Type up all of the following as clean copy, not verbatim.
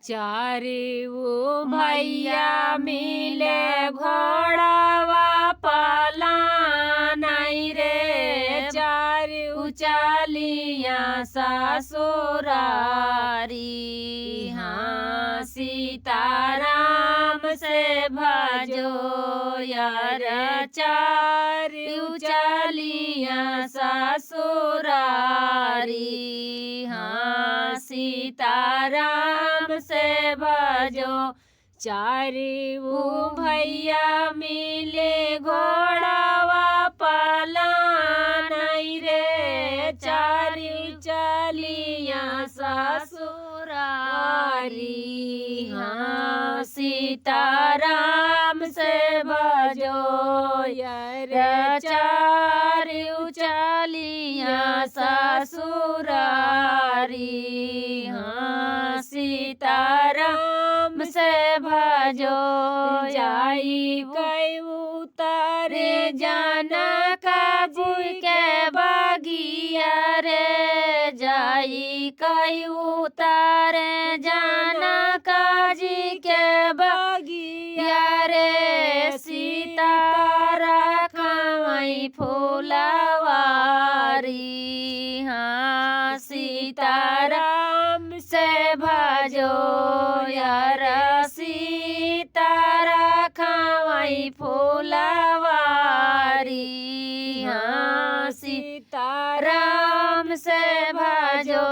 चारे वो भैया मिले घोड़ावा पलानाई रे। चारे उचालिया ससुरारी। हाँ सीताराम से भजो यार चारे उचालिया ससुरारी। हाँ सीताराम से भजो। चारे वो भैया मिले घोड़ावा पलानाई रे। चारे चलिया ससुरारी। हाँ सीताराम से भजो यार चारे चलिया ससुरारी। हाँ सीताराम से भजो। जाई कई उतारे जाना काजी के बगिया रे। जाई कई उतारे जाना काजी के बगिया रे। सीतारा खाई फूलवारी। हाँ सीताराम से भजो यार सीतारा खाई फूलवारी। हाँ सीताराम से भजो।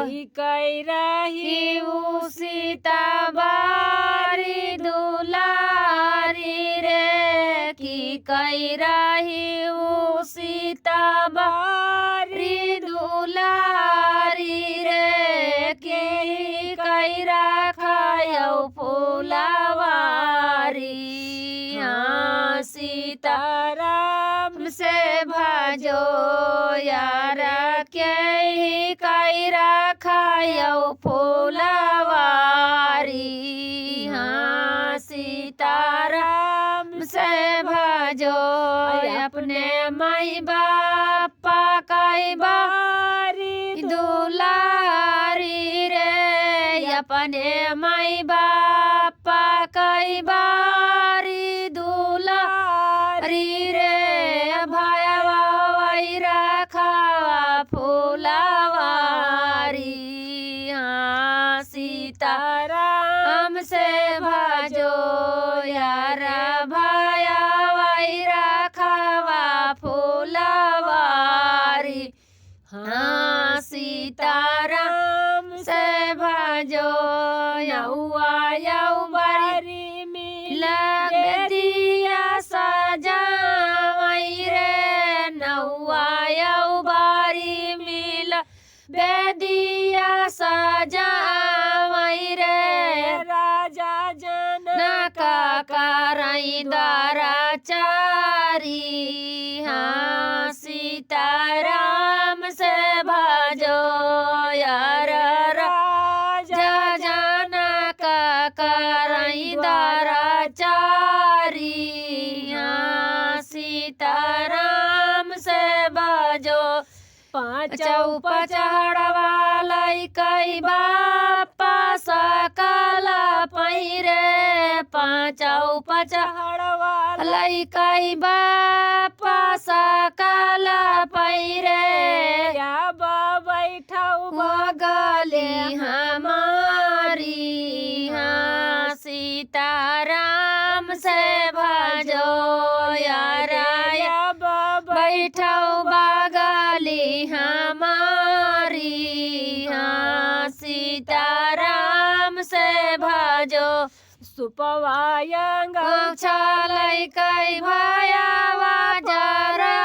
की कई रही उ सीता बारी दुलारी रे। की कई रही उ सीता बारी दुलारी रे। के कई रखायो फूलवारी। हाँ सीताराम से भजो यार के कई रखायो फूलवारी। हाँ सीताराम से भजो। अपने माई बापा कई बारी दुलारी रे। अपने माई बापा कई बारी दुलारी रे। भाया वही रखावा फूलवारी। हाँ सीताराम से भजो यार भाया वही रखावा फूलवारी। हाँ सीताराम से भजो। यौआ यौ बारी मिला दिया सजावई रे। नौआ यौ बारी मिला बेदिया सजावई रे। राजा जनक करई दराचारी। हाँ सीताराम से भजो यार राजा जनक करई दराचारी। हाँ सीताराम से भजो। पाँचौ पचहड़वा कई बापा सकल पैरे। पाँचौ पचहड़वा कई बापा सकल पैरे। अब बैठौ गली हमारी। हाँ सीताराम से भजो यार अब बैठौ बगली हमारी। हाँ सीताराम से भजो। सुपवायंग छलै कई भयावा जरा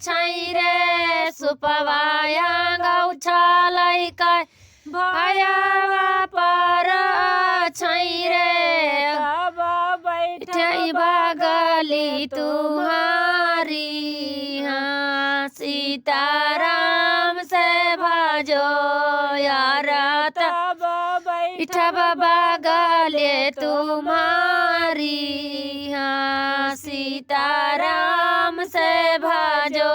छै रे। सुपवायंग छलै कई भयावा पर छै रे। अब बैठै बगली तुम्हारी। हाँ सीताराम से भजो यार तब बैठब बगले तुम्हारी। हाँ सीताराम से भजो।